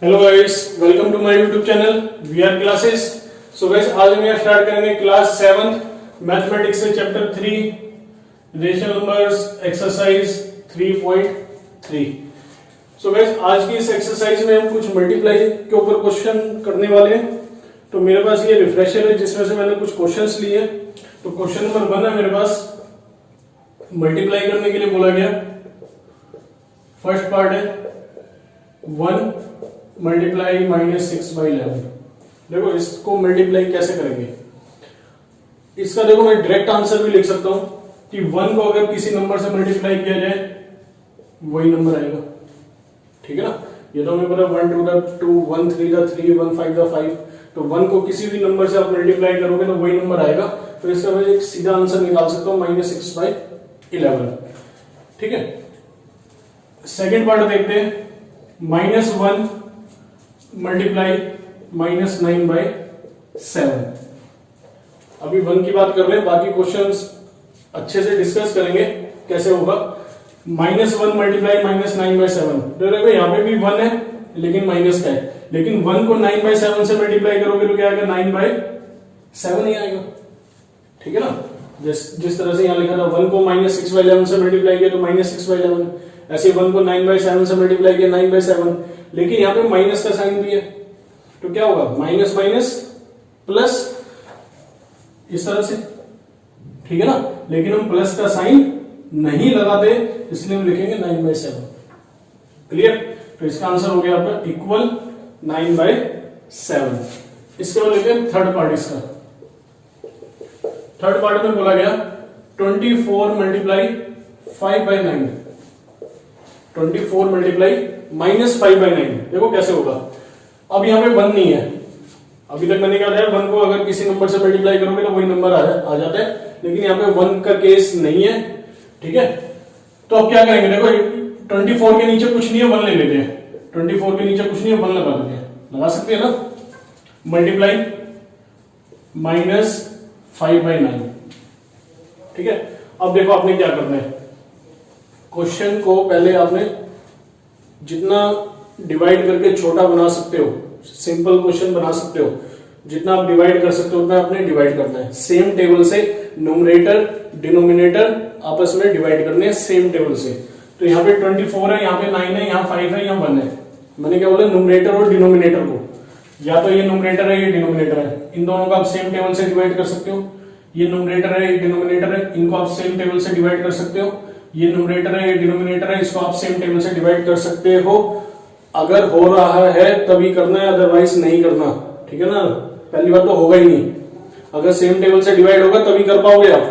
Hello guys, welcome to my YouTube channel we are classes. So guys, आज हम यहाँ start करेंगे class 7 mathematics से chapter 3 rational numbers exercise 3.3। So guys, आज की इस एक्सरसाइज में हम कुछ मल्टीप्लाई के ऊपर क्वेश्चन करने वाले हैं। तो मेरे पास ये रिफ्रेशर है जिसमें से मैंने कुछ क्वेश्चंस लिए हैं। तो क्वेश्चन नंबर 1 है मेरे पास, मल्टीप्लाई करने के लिए बोला गया। फर्स्ट पार्ट है 1 मल्टीप्लाई -6/11। देखो इसको मल्टीप्लाई कैसे करेंगे, इसका देखो मैं डायरेक्ट आंसर भी लिख सकता हूं कि 1 को अगर किसी नंबर से मल्टीप्लाई किया जाए वही नंबर आएगा। ठीक है ना, ये तो हमें पता 1 2 द 2 1 3 द 3 1 5 द 5। तो 1 को किसी भी नंबर से आप मल्टीप्लाई करोगे तो वही नंबर आएगा। तो इसका मैं एक सीधा आंसर निकाल सकता हूं -6/11। ठीक है, सेकेंड पार्ट देखते हैं -1 मल्टीप्लाई -9/7। अभी 1 की बात कर रहे हैं, बाकी क्वेश्चंस अच्छे से डिस्कस करेंगे कैसे होगा। -1 मल्टीप्लाई -9/7। देखो यहाँ पे भी 1 है लेकिन माइनस का है, लेकिन 1 को 9/7 से मल्टीप्लाई करोगे तो क्या आएगा, 9/7 ही आएगा। ठीक है ना, जिस तरह से यहाँ लिखा था 1 को -6/11 से मल्टीप्लाई किया तो -6/11, ऐसे 1 को 9/7 से मल्टीप्लाई किया 9/7। लेकिन यहाँ पे माइनस का साइन भी है तो क्या होगा, माइनस माइनस प्लस, इस तरह से। ठीक है ना, लेकिन हम प्लस का साइन नहीं लगाते इसलिए हम लिखेंगे 9/7। क्लियर, तो इसका आंसर हो गया आपका इक्वल 9/7। इसके बाद लेते हैं थर्ड पार्ट। इसका थर्ड पार्ट में बोला गया 24 मल्टीप्लाई 5/9। 24 मल्टीप्लाई -5/9। देखो कैसे होगा। अब यहाँ पे 1 नहीं है, अभी तक मैंने क्या बताया 1 को अगर किसी नंबर से मल्टीप्लाई करोगे तो वही नंबर आ जाता है, लेकिन यहाँ पे 1 का केस नहीं है। ठीक है, तो अब क्या करेंगे, देखो 24 के नीचे कुछ नहीं है, 1 ले लेते हैं। 24 के नीचे कुछ नहीं है, 1 लगा देते हैं, लगा सकते हैं ना। मल्टीप्लाई -5/9। ठीक है, अब देखो आपने क्या करना है, क्वेश्चन को पहले आपने जितना डिवाइड करके छोटा बना सकते हो, सिंपल क्वेश्चन बना सकते हो, जितना आप डिवाइड कर सकते हो उतना आपने डिवाइड करना है। सेम टेबल से न्यूमरेटर डिनोमिनेटर आपस में डिवाइड करने हैं, सेम टेबल से। तो यहाँ पे 24 है, यहाँ पे 9 है, यहाँ 5 है, यहाँ 1 है। मैंने क्या बोला, न्यूमरेटर और डिनोमिनेटर को, या तो ये न्यूमरेटर है ये डिनोमिनेटर है, इन दोनों को आप सेम टेबल से डिवाइड कर सकते हो। ये न्यूमरेटर है ये डिनोमिनेटर है, इनको आप सेम टेबल से डिवाइड कर सकते हो। ये न्यूमरेटर है ये डिनोमिनेटर है, इसको आप सेम टेबल से डिवाइड कर सकते हो। अगर हो रहा है तभी करना है, अदरवाइज नहीं करना। ठीक है ना, पहली बात तो होगा ही नहीं, अगर सेम टेबल से डिवाइड होगा तभी कर पाओगे आप।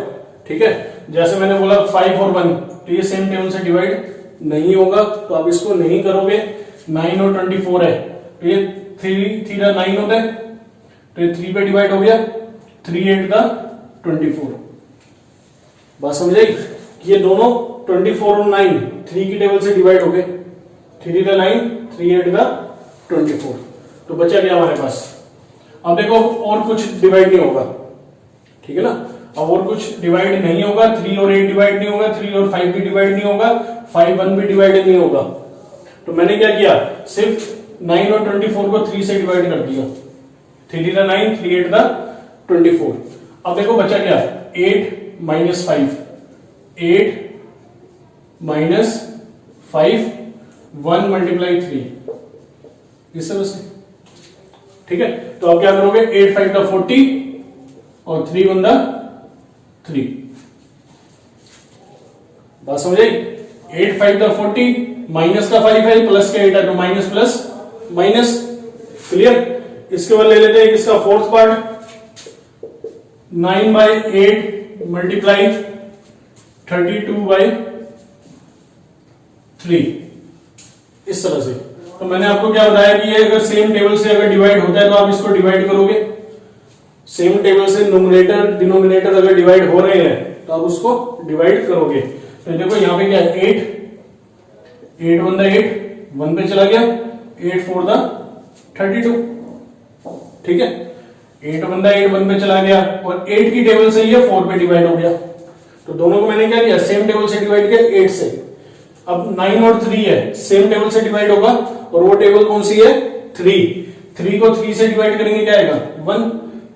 ठीक है, जैसे मैंने बोला 5 और 1, तो ये सेम टेबल से डिवाइड नहीं होगा तो आप इसको नहीं करोगे। 9 और 24 है तो ये 3 9 होता है, तो ये 3 पे डिवाइड हो गया, 3 8 का 24। बात समझ आई, ये दोनों 24 और 9 3 की टेबल से डिवाइड हो गए, 3 का 9 3 8 का 24। तो बचा क्या हमारे पास। अब देखो और कुछ डिवाइड नहीं होगा। ठीक है ना, अब और कुछ डिवाइड नहीं होगा, 3 और 8 डिवाइड नहीं होगा, 3 और 5 भी डिवाइड नहीं होगा, 5 1 भी डिवाइड नहीं होगा। तो मैंने क्या किया, सिर्फ 9 और 24 को 3 से डिवाइड कर दिया, 3 का 9 3 8 का 24। अब देखो बचा क्या, 8 -5, 8 -5 1 मल्टीप्लाई 3, इस तरह से। ठीक है, तो अब क्या करोगे, 8 5 का 40 और 3 1 का 3। बात समझ आई, 8 5 का 40, माइनस का 5 है, प्लस का 8 है, तो माइनस प्लस माइनस। क्लियर, इसके बाद ले लेते हैं इसका फोर्थ पार्ट, 9/8 मल्टीप्लाई 32/3, इस तरह से। तो मैंने आपको क्या बताया कि ये अगर सेम टेबल से अगर डिवाइड होता है तो आप इसको डिवाइड करोगे। सेम टेबल से न्यूमरेटर डिनोमिनेटर अगर डिवाइड हो रहे हैं तो आप उसको डिवाइड करोगे। तो देखो यहाँ पे क्या है, 8 1 दा 8 1 पे चला गया, 8 4 दा 32। ठीक है, 8 1 दा 8 1 पे चला गया, और 8 की टेबल से ये 4 पे डिवाइड हो गया। तो दोनों को मैंने क्या किया, सेम टेबल से डिवाइड किया 8 से। अब 9 और 3 है, सेम टेबल से डिवाइड होगा, और वो टेबल कौन सी है, 3, 3 को 3 से डिवाइड करेंगे क्या आएगा 1,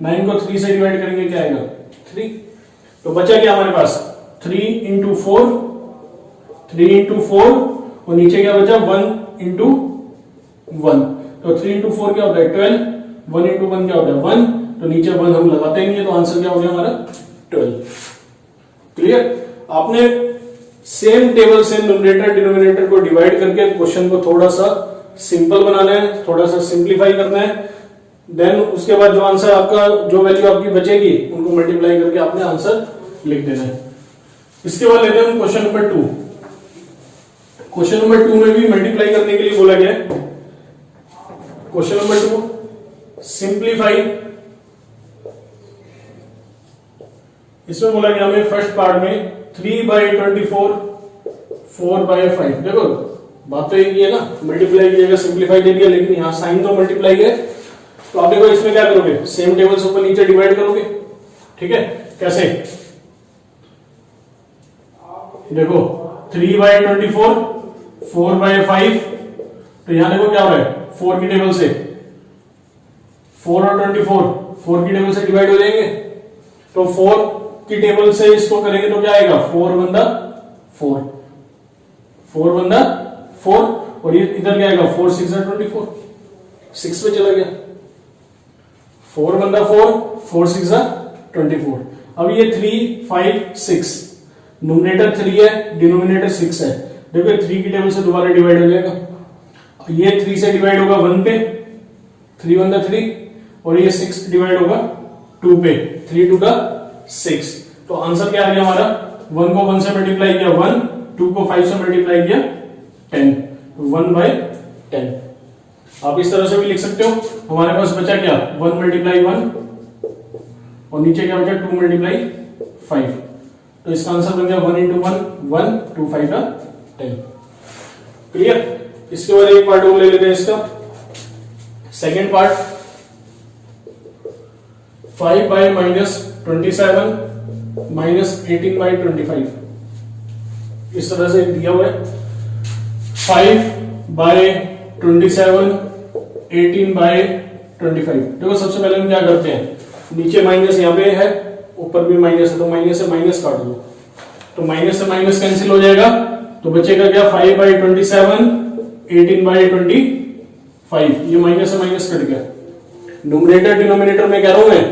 9 को 3 से डिवाइड करेंगे क्या आएगा 3। तो बचा क्या हमारे पास 3 इंटू 4, 3 इंटू 4 और नीचे क्या बचा 1 इंटू 1। तो 3 इंटू 4 क्या होता है 12, 1 इंटू 1 क्या होता है 1, तो नीचे 1 हम लगाते नहीं है, तो आंसर क्या हो गया हमारा 12। क्लियर। आपने सेम टेबल से न्यूमरेटर डिनोमिनेटर को डिवाइड करके क्वेश्चन को थोड़ा सा सिंपल बनाना है, थोड़ा सा सिंप्लीफाई करना है, देन उसके बाद जो आंसर आपका, जो वैल्यू आपकी बचेगी उनको मल्टीप्लाई करके आपने आंसर लिख देना है। इसके बाद लेते हैं क्वेश्चन नंबर 2। क्वेश्चन नंबर 2 में भी मल्टीप्लाई करने के लिए बोला गया है। Question number 2 simplify. इसमें बोला गया हमें फर्स्ट पार्ट में 3/24 4/5। देखो बात तो एक ही है ना, मल्टीप्लाई की जगह सिंप्लीफाई दे दिया, लेकिन यहां साइन तो मल्टीप्लाई है। तो आप देखो इसमें क्या करोगे, सेम टेबल से ऊपर नीचे डिवाइड करोगे। ठीक है, कैसे देखो 3/24 4/5, तो यहां देखो क्या हो रहा है 4 की टेबल से 4 और 24 4 की टेबल से डिवाइड हो जाएंगे। तो 4 की टेबल से इसको करेंगे तो क्या आएगा 4 बंदा 4, 4 बंदा 4, और ये इधर क्या आएगा 4 6 24, 6 पे चला गया, 4 बंदा 4, 4 6 24। अब ये 3 5 6, न्यूमरेटर 3 है, डिनोमिनेटर 6 है। देखो 3 की टेबल से दोबारा डिवाइड हो जाएगा, ये 3 से डिवाइड होगा 1 पे, 3 1 3, और ये 6 डिवाइड होगा 2 पे, 3 2 6। तो आंसर क्या आ गया हमारा, 1 को 1 से मल्टीप्लाई किया 1, 2 को 5 से मल्टीप्लाई किया 10, 1/10। आप इस तरह से भी लिख सकते हो। हमारे पास बचा क्या 1 मल्टीप्लाई 1 और नीचे क्या बचा 2 मल्टीप्लाई 5। तो इसका आंसर बन गया 1 इंटू 1 1, 2 5 10। क्लियर। इसके बाद एक पार्ट और ले लेते हैं इसका, सेकेंड पार्ट 5/-27 -18/25। इस तरह से दिया हुआ है 5/27 18/25। देखो सबसे पहले हम क्या करते हैं, नीचे माइनस यहाँ पे है, ऊपर भी माइनस है, तो माइनस से माइनस काट दो, तो माइनस से माइनस कैंसिल हो जाएगा, तो बचेगा क्या 5/27 18/25। ये माइनस से माइनस कट गया। न्यूमरेटर डिनोमिनेटर में कह रहा हूं मैं,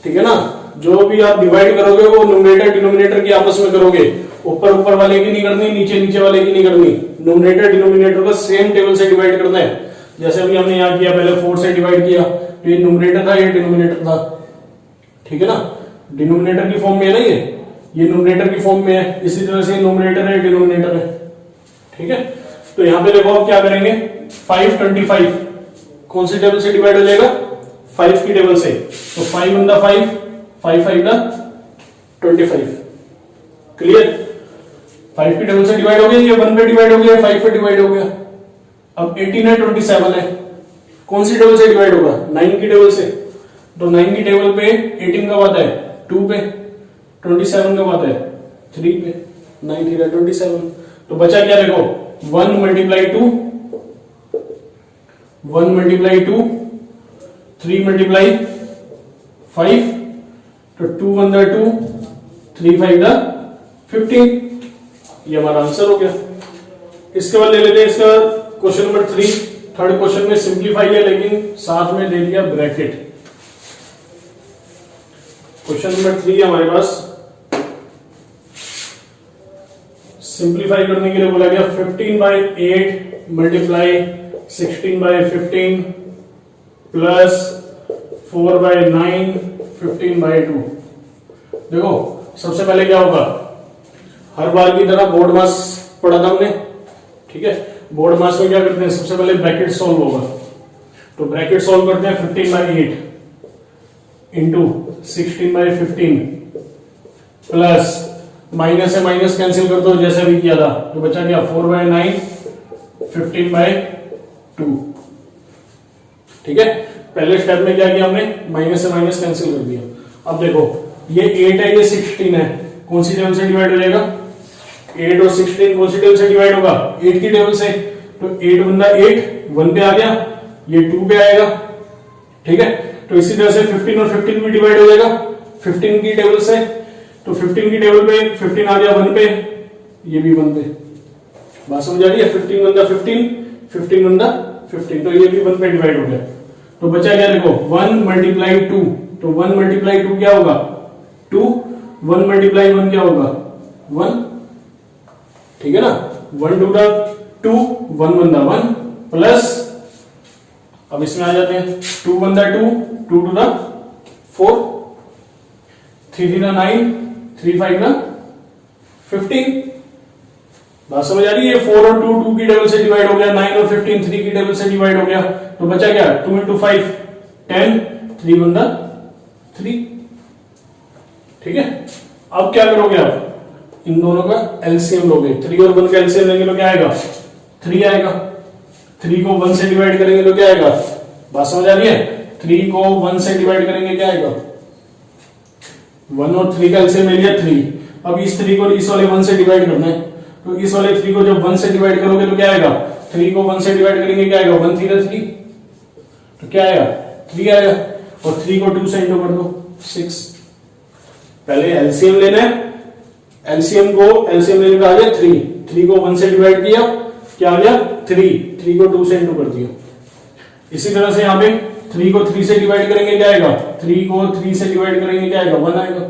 ठीक है ना, जो भी आप डिवाइड करोगे वो न्यूमरेटर डिनोमिनेटर की आपस में करोगे, ऊपर ऊपर वाले की नहीं करनी, नीचे नीचे वाले की नहीं करनी। न्यूमरेटर डिनोमिनेटर को सेम टेबल से डिवाइड करना है। जैसे अभी हमने यहां किया, पहले 4 से डिवाइड किया, तो ये न्यूमरेटर था, ये डिनोमिनेटर था, ठीक है ना, डिनोमिनेटर की फॉर्म में है ना, ये न्यूमरेटर की फॉर्म में है। इसी तरह से न्यूमरेटर है, डिनोमिनेटर है, ठीक है। तो यहां पे देखो आप क्या करेंगे, 5/25 कौन सी टेबल से डिवाइड हो जाएगा 5 की टेबल से, तो 5 1 5, 5 5 25। क्लियर। 5 की टेबल से डिवाइड हो गया, ये 1 पे डिवाइड हो गया, 5 पे डिवाइड हो गया। अब 18 है, 27 है, कौन सी टेबल से डिवाइड होगा 9 की टेबल से, तो 9 की टेबल पे 18 कब आता है 2 पे, 27 कब आता है 3 पे, 9 3 27। तो बचा क्या देखो 1 मल्टीप्लाई 2, 1 मल्टीप्लाई 2, 3 मल्टीप्लाई 5, तो 2 1 2, 3 5 15। ये हमारा आंसर हो गया। इसके बाद ले लेते हैं इसका क्वेश्चन नंबर 3। थर्ड क्वेश्चन में सिंप्लीफाई है, लेकिन साथ में दे दिया ब्रैकेट। क्वेश्चन नंबर 3 हमारे पास सिंप्लीफाई करने के लिए बोला गया 15/8 मल्टीप्लाई 16/15 प्लस 4/9 15/2। देखो सबसे पहले क्या होगा, हर बार की तरह बोर्ड मास पढ़ा था हमने, ठीक है। बोर्ड मास में क्या करते हैं, सबसे पहले ब्रैकेट सॉल्व होगा, तो ब्रैकेट सॉल्व करते हैं 15/8 इंटू 16/15 प्लस माइनस से माइनस कैंसिल कर दो जैसे भी किया था, तो बचा क्या 4/9 15/2। ठीक है, पहले स्टेप में क्या किया हमने, माइनस से माइनस कैंसिल कर दिया। अब देखो ये 8 है, ये 16 है, कौन सी टेबल से डिवाइड हो जाएगा 8 और 16 कौन सी टेबल से डिवाइड होगा 8 की टेबल से, तो 8 बंदा 8 1 पे आ गया, ये 2 पे आएगा, ठीक है। तो इसी तरह से 15 और 15 भी डिवाइड हो जाएगा 15 की टेबल से, तो 15 की टेबल पे 15 आ गया 1 पे, ये भी 1 पे। बात समझ आ रही है? 15 1 15, 15 1 15, तो ये भी 1 पे डिवाइड हो गया। तो बचा क्या देखो 1 मल्टीप्लाई 2, तो 1 मल्टीप्लाई 2 क्या होगा 2, 1 मल्टीप्लाई 1 क्या होगा 1, ठीक है ना। 1 2 2, 1 1 1 प्लस, अब इसमें आ जाते हैं 2 1 2, 2 2 4, 3 3 9, 3 5 15। बात समझ आ रही है? 4 और 2 2 की टेबल से डिवाइड हो गया, 9 और 15 3 की टेबल से डिवाइड हो गया, तो बचा क्या 2 into 5 10, 3 1 3, ठीक है। अब क्या करोगे आप, इन दोनों का एलसीएम लोगे, 3 और 1 का एलसीएम लेंगे तो क्या आएगा 3 आएगा, 3 को 1 से डिवाइड करेंगे तो क्या आएगा, बात समझ आ रही है? 3 को 1 से डिवाइड करेंगे क्या आएगा 1, और 3 का एलसीएम ले लिया 3। अब इस 3 को इस वाले 1 से डिवाइड करना है, तो इस वाले 3 को जब 1 से डिवाइड करोगे तो क्या आएगा, 3 को 1 से डिवाइड करेंगे क्या आएगा 1 3 3, तो क्या आएगा 3 आएगा, और 3 को 2 से इंटू कर दो 6। पहले एलसीएम लेना है, एलसीएम लेने का आ गया 3 को 1 से डिवाइड किया क्या आ गया 3 को 2 से इंटू कर दिया। इसी तरह से यहाँ पे 3 को 3 से डिवाइड करेंगे क्या आएगा, 3 को 3 से डिवाइड करेंगे क्या आएगा 1 आएगा,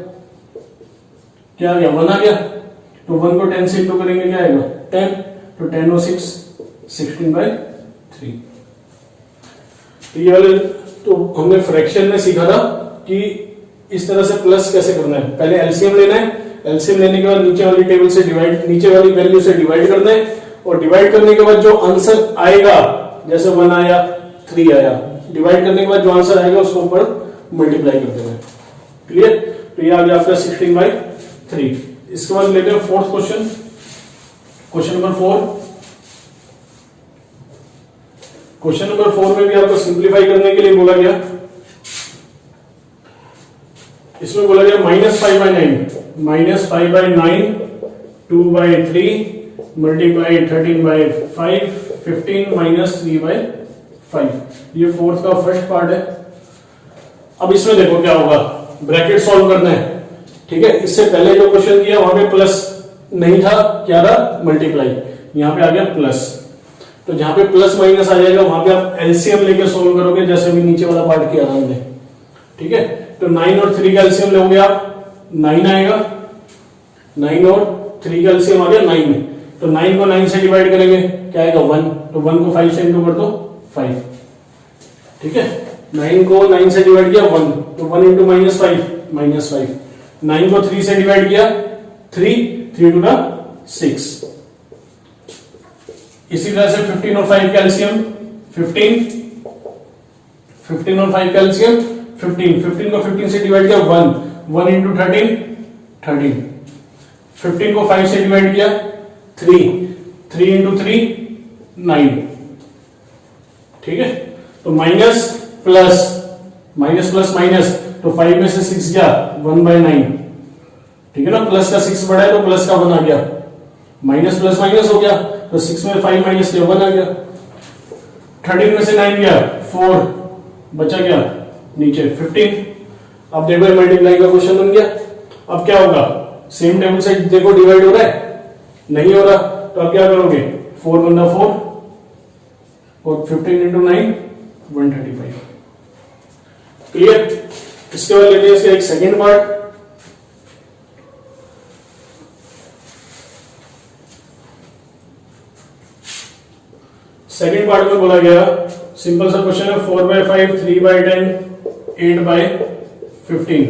क्या आ गया 1 आ गया, तो 1 को 10 से इंटू करेंगे क्या आएगा 10, तो 10 और 6 16/3। तो ये वाले तो हमने फ्रैक्शन में सीखा था कि इस तरह से प्लस कैसे करना है। पहले एलसीएम लेना है, एलसीएम लेने के बाद नीचे वाली टेबल से डिवाइड, नीचे वाली वैल्यू से डिवाइड करना है, और डिवाइड करने के बाद जो आंसर आएगा, जैसे 1 आया 3 आया, डिवाइड करने के बाद जो आंसर आएगा उसको ऊपर मल्टीप्लाई कर देना है। क्लियर? तो ये आ गया आपका 16/3। इसके बाद लेते हैं fourth question, question number 4। Question number 4 में भी आपको सिंप्लीफाई करने के लिए बोला गया, इसमें बोला गया -5/9, -5/9, 2/3 मल्टीप्लाई 13/5, 15 -3/5। ये फोर्थ का फर्स्ट पार्ट है। अब इसमें देखो क्या होगा, ब्रैकेट सॉल्व करना है, ठीक है। इससे पहले जो क्वेश्चन किया वहां पे प्लस नहीं था, क्या था मल्टीप्लाई, यहां पे आ गया प्लस। तो जहां पे प्लस माइनस आ जाएगा वहां पे आप एलसीएम लेके सॉल्व करोगे, जैसे भी नीचे वाला पार्ट किया था हमने, ठीक है। तो 9 और 3 का एलसीएम लोगे आप, 9 आएगा, 9 और 3 का एलसीएम आ गया 9, तो 9 को 9 से डिवाइड करेंगे क्या आएगा 1, तो 1 को 5 से इंटू कर दो 5, ठीक है। 9 को 9 से डिवाइड किया 1, तो 1 इंटू -5, 9 को 3 से डिवाइड किया 3 2 6। इसी तरह से 15 और 5 का एलसीएम 15 और 5 का एलसीएम 15 को 15 से डिवाइड किया 1 इंटू 13, 15 को 5 से डिवाइड किया 3 इंटू 3 9, ठीक है। तो माइनस प्लस माइनस, तो 5 में से 6 गया 1/9, ठीक है ना। प्लस का 6 बढ़ा है तो प्लस का 1 आ गया, माइनस प्लस माइनस हो गया, तो 6 में 5 माइनस किया 1 आ गया। 13 में से 9 गया 4, बचा गया नीचे 15। अब देखो मल्टीप्लाई का क्वेश्चन बन गया। अब क्या होगा, सेम टेबल से देखो डिवाइड हो रहा है, नहीं हो रहा, तो अब क्या करोगे 4 1 4 और 15 इंटू 9 135। क्लियर? इसके बाद लेते हैं इसका एक सेकेंड पार्ट। सेकेंड पार्ट में बोला गया, सिंपल सा क्वेश्चन है, 4/5, 3/10, 8/15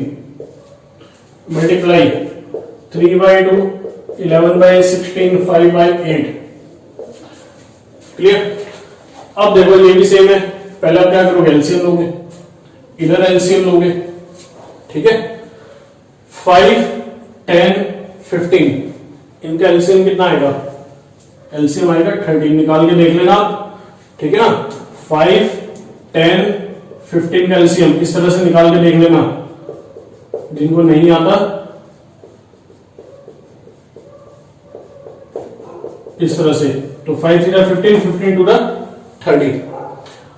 मल्टीप्लाई 3/2, 11/16, 5/8। क्लियर? अब देखो ये भी सेम है, पहले आप क्या करोगे एलसीएम लोगे, इधर एलसीएम लोगे, ठीक है। 5 10 15 इनका एलसीएम कितना आएगा, एलसीएम आएगा 13, निकाल के देख लेना आप, ठीक है ना। 5 10 15 का एलसीएम इस तरह से निकाल के देख लेना, जिनको नहीं आता इस तरह से, तो 5 3 15, 15 2 30।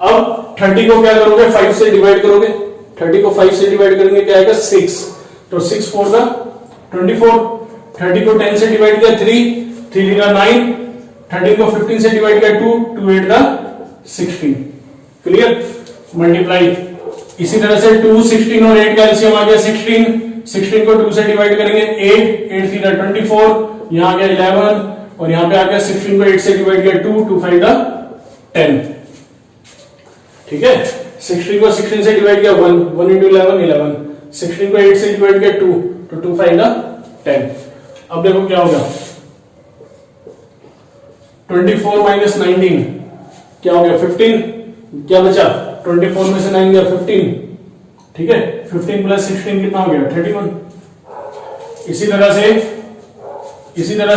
अब 30 को क्या करोगे 5 से डिवाइड करोगे, 30 को 5 से डिवाइड करेंगे क्या आएगा 6, तो 6 4 का 24, 30 को 10 से डिवाइड किया 3, 3 का 9, 13 को 15 से डिवाइड किया 2, 2 8 का 16, क्लियर, मल्टीप्लाई। इसी तरह से 2, 16 और 8 का एलसीएम आ गया 16, 16 को 2 से डिवाइड करेंगे 8, 8 3 का 24, यहां आ गया 11 और यहां पे आ गया 16 को 8 से डिवाइड किया 2, 2 5 का 10, ठीक है। 16 को 16 से डिवाइड किया 1, 1 into 11 11, 16 को 8 से डिवाइड किया 2, तो 2 5 का 10। अब देखो क्या होगा 24 माइनस 19 क्या हो गया 15, क्या बचा 24 में से 9 गया 15, ठीक है। 15 प्लस 16 कितना हो गया 31। इसी तरह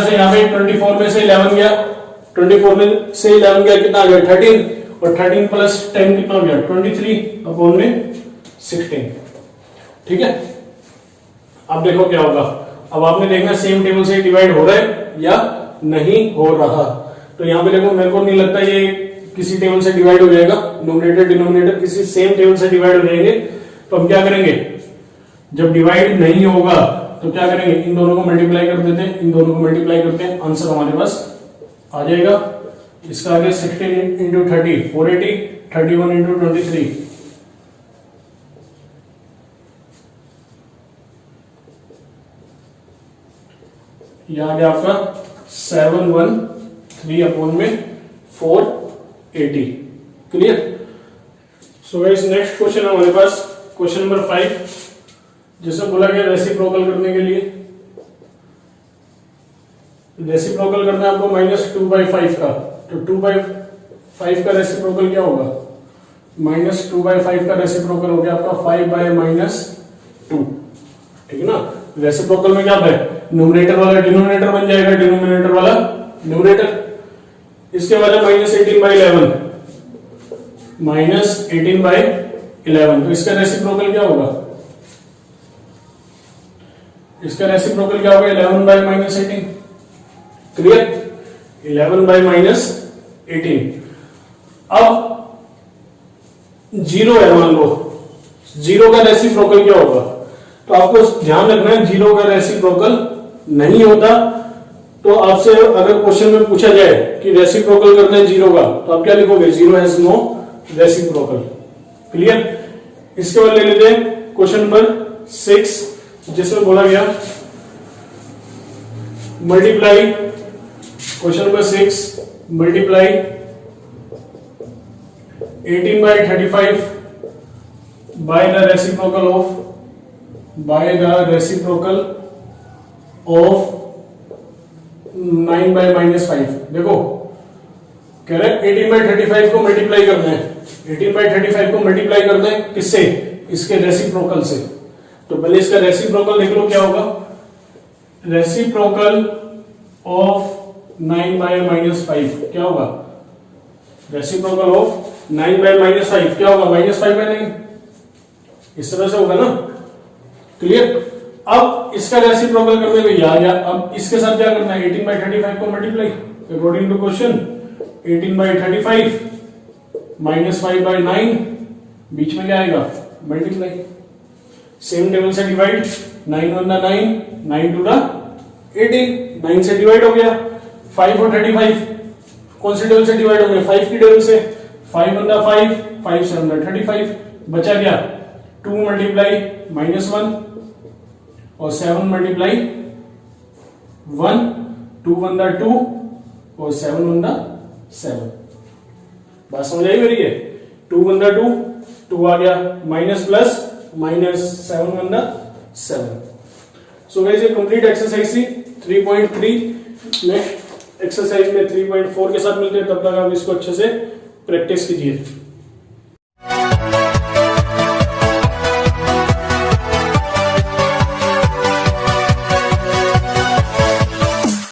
से यहाँ पे 24 में से 11 गया, 24 में से 11 गया कितना आ गया 13, और 13 प्लस 10 कितना हो गया 23 अपॉन में 16, ठीक है। अब देखो क्या होगा, अब आपने देखना सेम टेबल से डिवाइड हो रहा है या नहीं हो रहा। तो यहाँ पे देखो मेरे को नहीं लगता ये किसी टेबल से डिवाइड हो जाएगा, नोमिनेटर डिनोमिनेटर किसी सेम टेबल से डिवाइड हो जाएंगे। तो हम क्या करेंगे, जब डिवाइड नहीं होगा तो क्या करेंगे, इन दोनों को मल्टीप्लाई कर देते हैं, इन दोनों को मल्टीप्लाई करते हैं, आंसर हमारे पास आ जाएगा। इसका आगे 16 इंटू 30 480, 31 इंटू 23 यह आ गया आपका 713 अपॉन में 480, clear. So guys next question हमारे पास क्वेश्चन नंबर 5, जिसमें बोला गया रेसिप्रोकल करने के लिए, रेसिप्रोकल करना है आपको -2/5 का, तो 2/5 का रेसिप्रोकल क्या होगा, -2/5 का रेसिप्रोकल हो गया आपका 5/-2, ठीक है ना। रेसिप्रोकल में क्या है, न्यूमरेटर वाला डिनोमिनेटर बन जाएगा, डिनोमिनेटर वाला न्यूमरेटर। इसके बाद -18/11, -18/11, तो इसका रेसिप्रोकल क्या होगा, इसका रेसिप्रोकल क्या होगा 11/-18, क्लियर, 11/-18। अब 0 है, मान लो 0 का रेसिप्रोकल क्या होगा, तो आपको ध्यान रखना है 0 का रेसिप्रोकल नहीं होता। तो आपसे अगर क्वेश्चन में पूछा जाए कि रेसिप्रोकल करना है 0 का, तो आप क्या लिखोगे, 0 हैज नो रेसिप्रोकल, क्लियर। इसके बाद ले लेते हैं क्वेश्चन नंबर 6, जिसमें बोला गया multiply, question number 6 multiply 18/35 by the reciprocal of 9/-5। देखो कह रहे 18/35 को मल्टीप्लाई करना है, 18/35 को मल्टीप्लाई करना है किससे, इसके रेसिप्रोकल से। तो पहले इसका रेसिप्रोकल देख लो क्या होगा, रेसिप्रोकल ऑफ 9/-5 क्या होगा, रेसिप्रोकल ऑफ 9/-5 क्या होगा, -5/9, इस तरह से होगा ना, क्लियर। अब इसका रेसिप्रोकल करने में याद है, अब इसके साथ क्या करना है, 18/35 को मल्टीप्लाई अकॉर्डिंग टू क्वेश्चन, 18/35 -5/9, बीच में क्या आएगा मल्टीप्लाई, सेम टेबल से डिवाइड, 9 1 9, 9 2 18, 9 से डिवाइड हो गया, 5 और 35 कौन से टेबल से डिवाइड हो गया, 5 की टेबल से, 5 1 5, 5 7 35, बचा क्या 2 मल्टीप्लाई -1 और 7 मल्टीप्लाई 1, 2 1 2 और 7 1 7। बात समझ आई मेरी, है 2 1 2, 2 आ गया माइनस प्लस -7 1 7। सो गाइस ये कंप्लीट एक्सरसाइज थी 3.3। नेक्स्ट एक्सरसाइज में 3.4 के साथ मिलते हैं, तब तक आप इसको अच्छे से प्रैक्टिस कीजिए।